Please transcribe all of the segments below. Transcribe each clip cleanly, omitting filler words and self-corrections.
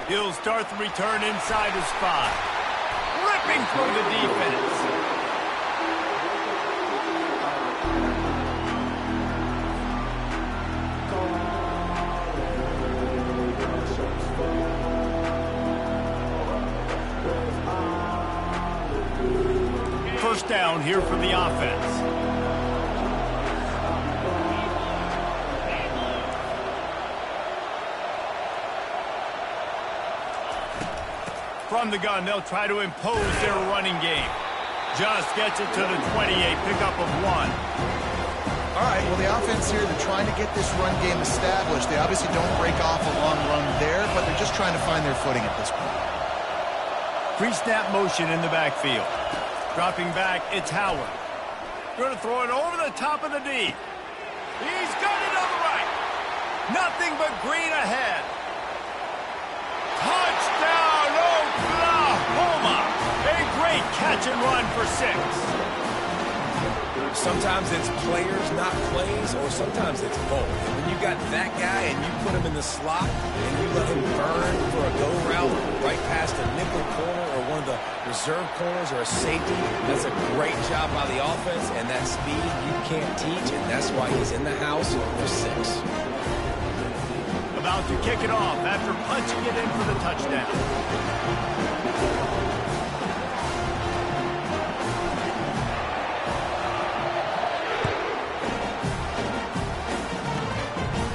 He'll start the return inside his 5. Ripping through the defense. First down here for the offense. From the gun, they'll try to impose their running game. Just gets it to the 28, pickup of 1. All right, well, the offense here, they're trying to get this run game established. They obviously don't break off a long run there, but they're just trying to find their footing at this point. Pre-snap motion in the backfield. Dropping back, it's Howard. Going to throw it over the top of the D. He's got it on the right. Nothing but green ahead. Touchdown, Oklahoma! A great catch and run for 6. Sometimes it's players, not plays, or sometimes it's both. When you got that guy and you put him in the slot and you let him burn for a go route right past a nickel corner or one of the reserve corners or a safety, that's a great job by the offense, and that speed you can't teach, and that's why he's in the house for 6. About to kick it off after punching it in for the touchdown.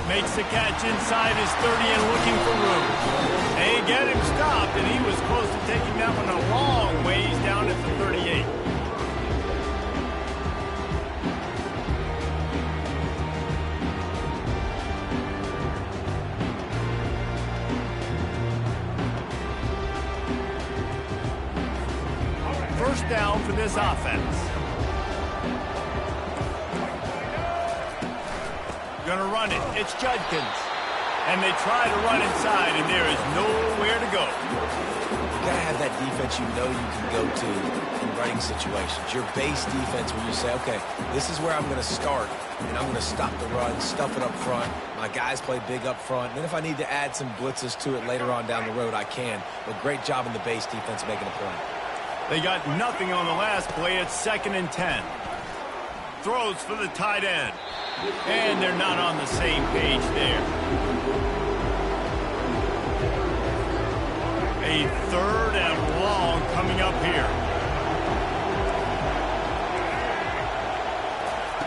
Makes the catch inside his 30 and looking for room. They get him stopped, and he was close to taking that one a long ways down at the 38. First down for this offense. Gonna run it. It's Judkins. And they try to run inside, and there is nowhere to go. You gotta have that defense you know you can go to in running situations. Your base defense where you say, okay, this is where I'm gonna start, and I'm gonna stop the run, stuff it up front. My guys play big up front. And then if I need to add some blitzes to it later on down the road, I can. But great job in the base defense making a play. They got nothing on the last play. It's 2nd and 10. Throws for the tight end. And they're not on the same page there. A 3rd and long coming up here.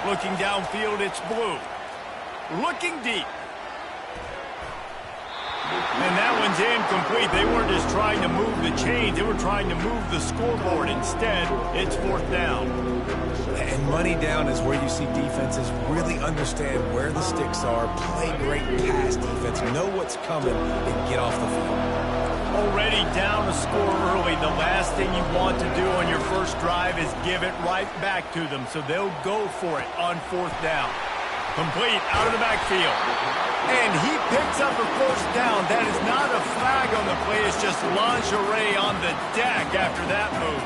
Looking downfield, it's Blue. Looking deep. And that one's incomplete. They weren't just trying to move the chains. They were trying to move the scoreboard. Instead, it's 4th down. And money down is where you see defenses really understand where the sticks are, play great pass defense, know what's coming, and get off the field. Already down a score early. The last thing you want to do on your first drive is give it right back to them. So they'll go for it on 4th down. Complete out of the backfield. And he picks up a 1st down. That is not a flag on the play. It's just lingerie on the deck after that move.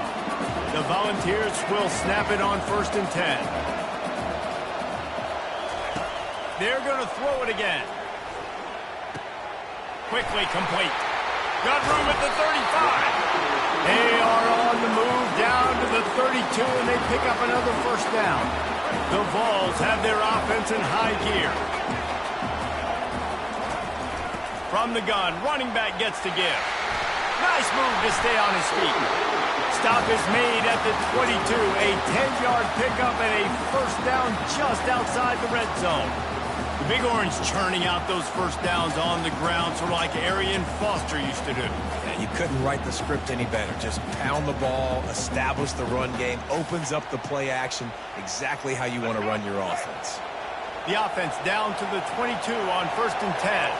The Volunteers will snap it on 1st and 10. They're going to throw it again. Quickly complete. Got room at the 35. They are on the move down to the 32, and they pick up another 1st down. The Vols have their offense in high gear. From the gun, running back gets to give. Nice move to stay on his feet. Stop is made at the 22. A 10-yard pickup and a 1st down just outside the red zone. The Big Orange churning out those 1st downs on the ground, sort of like Arian Foster used to do. Yeah, you couldn't write the script any better. Just pound the ball, establish the run game, opens up the play action, exactly how you want to run your offense. The offense down to the 22 on 1st and 10.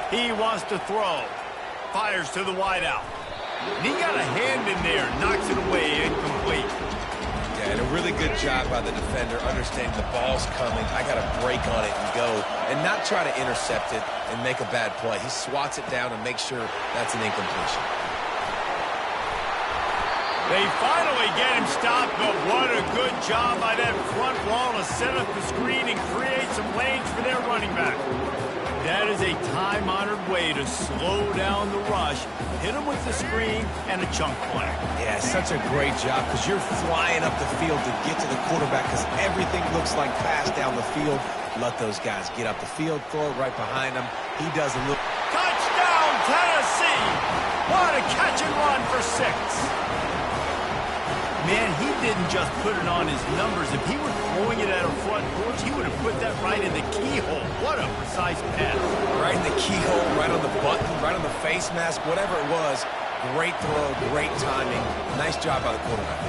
He wants to throw. Fires to the wideout. He got a hand in there. Knocks it away. Incomplete. Yeah, and a really good job by the defender understanding the ball's coming. I got to break on it and go. And not try to intercept it and make a bad play. He swats it down and makes sure that's an incompletion. They finally get him stopped, but what a good job by that front wall to set up the screen and create some lanes for their running back. That is a time-honored way to slow down the rush, hit them with the screen, and a chunk play. Yeah, such a great job because you're flying up the field to get to the quarterback because everything looks like pass down the field. Let those guys get up the field, throw it right behind him. He does a little... Touchdown, Tennessee! What a catch and run for 6. Man, he didn't just put it on his numbers. If he were throwing it at a front porch, he would have put that right in the keyhole. What a precise pass. Right in the keyhole, right on the button, right on the face mask, whatever it was. Great throw, great timing. Nice job by the quarterback.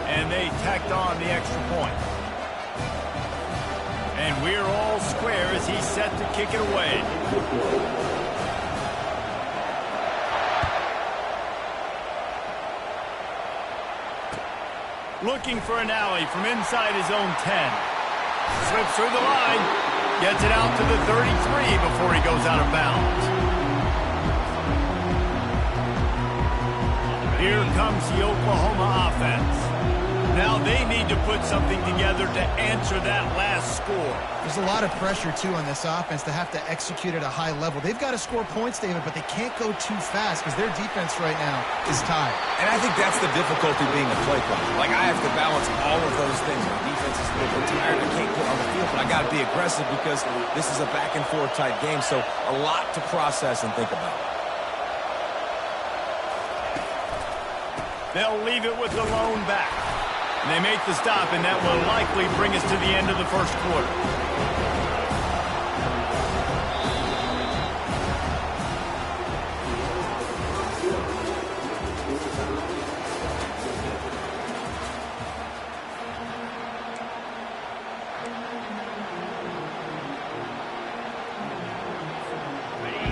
And they tacked on the extra point. And we're all square as he's set to kick it away. Looking for an alley from inside his own 10. Slips through the line. Gets it out to the 33 before he goes out of bounds. Here comes the Oklahoma offense. Now they need to put something together to answer that last score. There's a lot of pressure, too, on this offense to have to execute at a high level. They've got to score points, David, but they can't go too fast because their defense right now is tired. And I think that's the difficulty being a play caller. Like, I have to balance all of those things. My defense is a little bit tired. I can't put on the field, but I got to be aggressive because this is a back-and-forth type game, so a lot to process and think about. They'll leave it with the lone back. And they make the stop, and that will likely bring us to the end of the first quarter.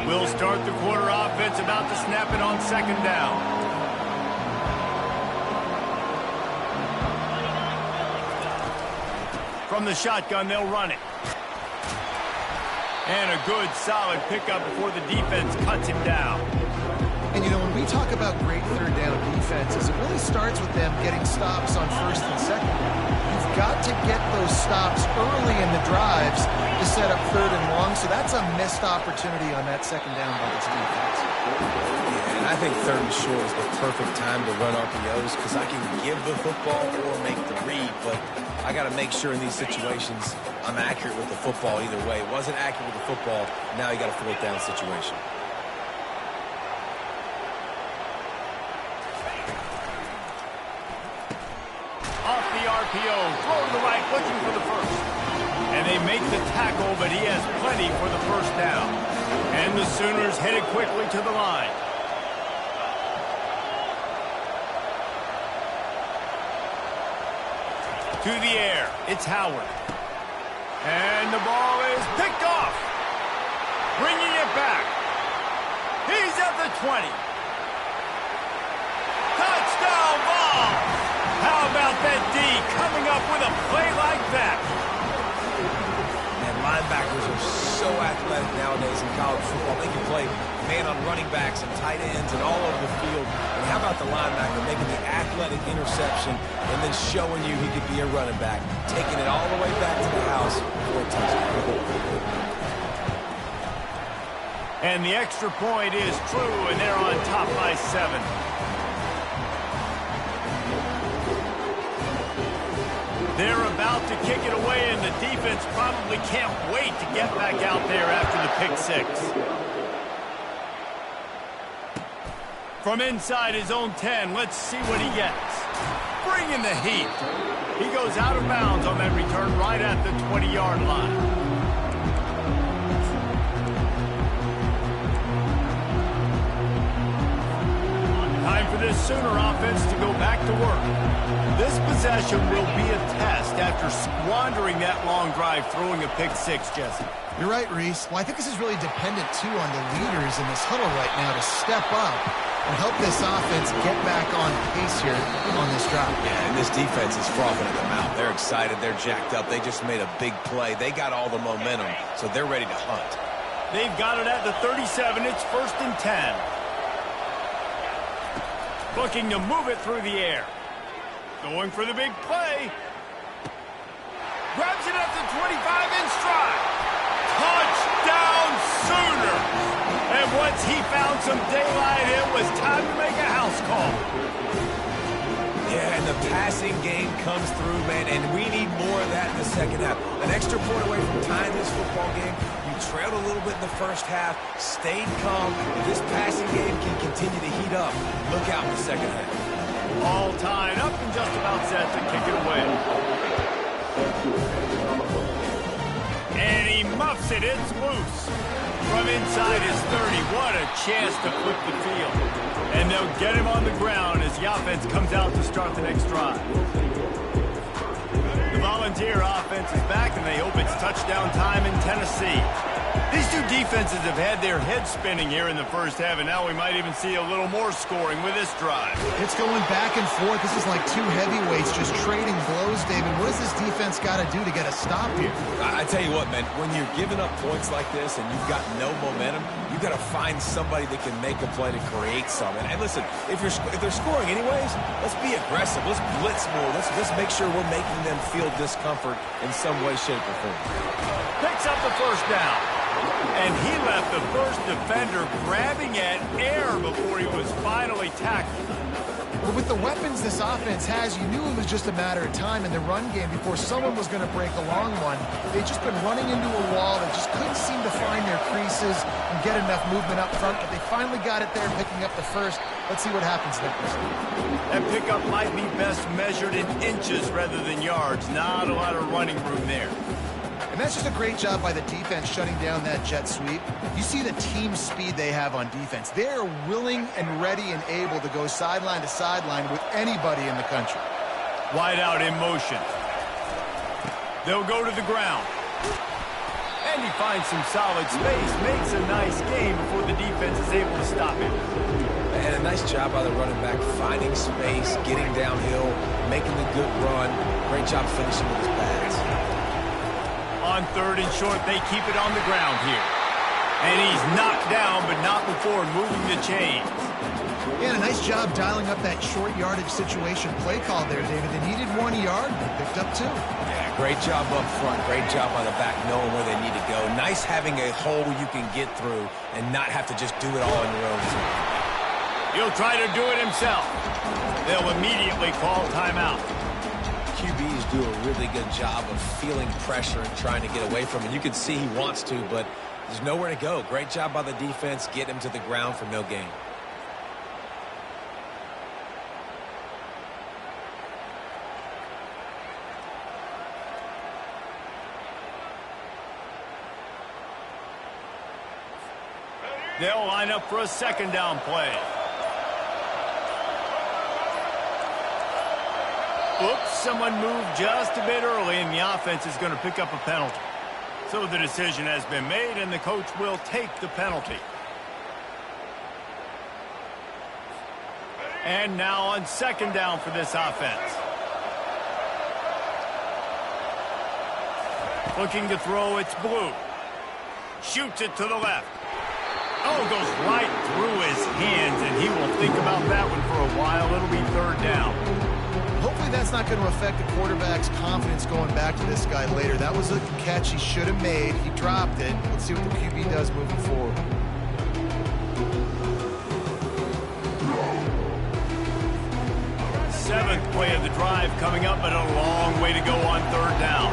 We'll start the quarter offense about to snap it on 2nd down. From the shotgun, they'll run it. And a good, solid pickup before the defense cuts him down. And, you know, when we talk about great third down defenses, it really starts with them getting stops on 1st and 2nd. You've got to get those stops early in the drives to set up 3rd and long, so that's a missed opportunity on that 2nd down by this defense. And I think 3rd and short is the perfect time to run RPOs because I can give the football or make the read, but I got to make sure in these situations I'm accurate with the football either way. Wasn't accurate with the football, now you got a 4th down situation. Off the RPO, throw to the right, looking for the first. And they make the tackle, but he has plenty for the 1st down. And the Sooners headed quickly to the line. To the air, it's Howard. And the ball is picked off. Bringing it back. He's at the 20. Touchdown ball. How about that D coming up with a play like that? And linebackers are so athletic nowadays in college football. They can play man on running backs and tight ends and all over the field. And how about the linebacker making the athletic interception and then showing you he could be a running back, taking it all the way back to the house for a touchdown. And the extra point is true, and they're on top by 7. They're about to kick it away, and the defense probably can't wait to get back out there after the pick 6. From inside his own 10, let's see what he gets. Bringing the heat. He goes out of bounds on that return right at the 20-yard line. Time for this Sooner offense to go back to work. This possession will be a test after squandering that long drive throwing a pick 6, Jesse. You're right, Reese. Well, I think this is really dependent, too, on the leaders in this huddle right now to step up and help this offense get back on pace here on this drive. Yeah, and this defense is frothing at the mouth. They're excited. They're jacked up. They just made a big play. They got all the momentum, so they're ready to hunt. They've got it at the 37. It's 1st and 10. Looking to move it through the air. Going for the big play. Grabs it at the 25 in stride. Touchdown Sooners! And once he found some daylight, it was time to make a house call. Yeah, and the passing game comes through, man, and we need more of that in the second half. An extra point away from tying this football game. You trailed a little bit in the first half, stayed calm. This passing game can continue to heat up. Look out in the second half. All tied up and just about set to kick it away. And he muffs it. It's loose. From inside his 30, what a chance to flip the field. And they'll get him on the ground as the offense comes out to start the next drive. The Volunteer offense is back, and they hope it's touchdown time in Tennessee. These two defenses have had their heads spinning here in the first half, and now we might even see a little more scoring with this drive. It's going back and forth. This is like two heavyweights just trading blows, David. What does this defense got to do to get a stop here? I tell you what, man, when you're giving up points like this and you've got no momentum, you've got to find somebody that can make a play to create something. And listen, if they're scoring anyways, let's be aggressive. Let's blitz more. Let's make sure we're making them feel discomfort in some way, shape, or form. Picks up the first down. And he left the first defender grabbing at air before he was finally tackled. But with the weapons this offense has, you knew it was just a matter of time in the run game before someone was going to break a long one. They'd just been running into a wall. They just couldn't seem to find their creases and get enough movement up front, but they finally got it there, picking up the first. Let's see what happens next. That pickup might be best measured in inches rather than yards. Not a lot of running room there. And that's just a great job by the defense shutting down that jet sweep. You see the team speed they have on defense. They are willing and ready and able to go sideline to sideline with anybody in the country. Wide out in motion. They'll go to the ground. And he finds some solid space. Makes a nice game before the defense is able to stop him. And a nice job by the running back, finding space, getting downhill, making the good run. Great job finishing with his pads. On third and short, they keep it on the ground here. And he's knocked down, but not before moving the chains. Yeah, and a nice job dialing up that short yardage situation play call there, David. They needed 1 yard, they picked up 2. Yeah, great job up front. Great job by the back knowing where they need to go. Nice having a hole you can get through and not have to just do it all on your own. He'll try to do it himself. They'll immediately call timeout. QBs do a really good job of feeling pressure and trying to get away from it. You can see he wants to, but there's nowhere to go. Great job by the defense. Get him to the ground for no gain. They'll line up for a second down play. Oops, someone moved just a bit early, and the offense is going to pick up a penalty. So the decision has been made, and the coach will take the penalty. And now on second down for this offense. Looking to throw, it's Blue. Shoots it to the left. Oh, goes right through his hands, and he will think about that one for a while. It'll be third down. Hopefully that's not going to affect the quarterback's confidence going back to this guy later. That was a catch he should have made. He dropped it. Let's see what the QB does moving forward. Seventh play of the drive coming up, but a long way to go on third down.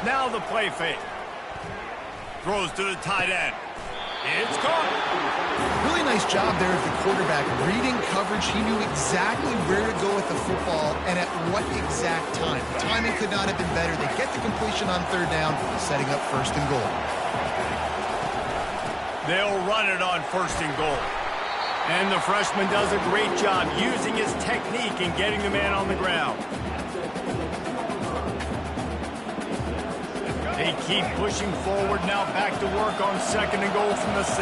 Now the play fake. Throws to the tight end. It's caught. Really nice job there of the quarterback. Reading coverage, he knew exactly where to go with the football and at what exact time. The timing could not have been better. They get the completion on third down, setting up first and goal. They'll run it on first and goal. And the freshman does a great job using his technique and getting the man on the ground. They keep pushing forward now, back to work on second and goal from the 6.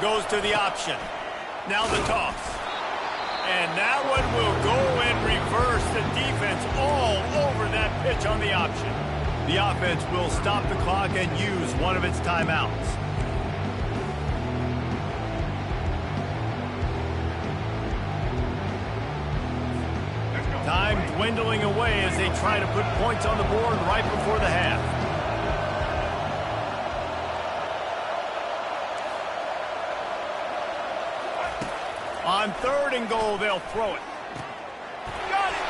Goes to the option. Now the toss. And that one will go and reverse the defense all over that pitch on the option. The offense will stop the clock and use one of its timeouts. Time dwindling away as they try to put points on the board right before the half. On 3rd and goal, they'll throw it. Got it!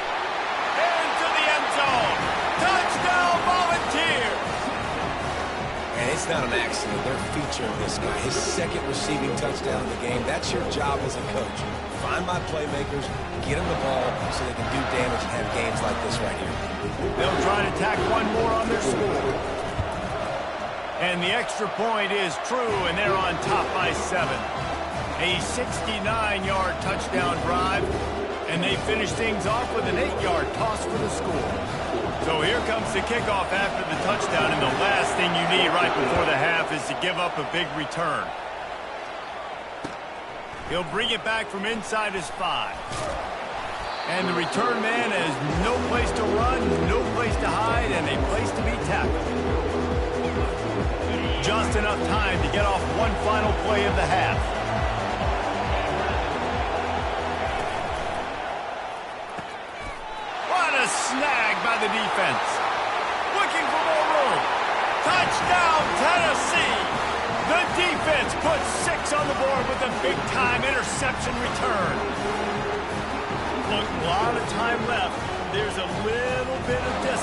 Into the end zone. Touchdown, Volunteers! And it's not an accident. They're featuring this guy. His 2nd receiving touchdown in the game. That's your job as a coach. Find my playmakers, get them the ball so they can do damage and have games like this right here. They'll try to tack one more on their score. And the extra point is true, and they're on top by 7. A 69-yard touchdown drive, and they finish things off with an 8-yard toss for the score. So here comes the kickoff after the touchdown, and the last thing you need right before the half is to give up a big return. He'll bring it back from inside his 5. And the return man has no place to run, no place to hide, and a place to be tackled. Just enough time to get off one final play of the half. What a snag by the defense. Looking for more room. Touchdown, Tennessee! The defense puts 6 on the board with a big-time interception return. Look, a lot of time left. There's a little bit of distance.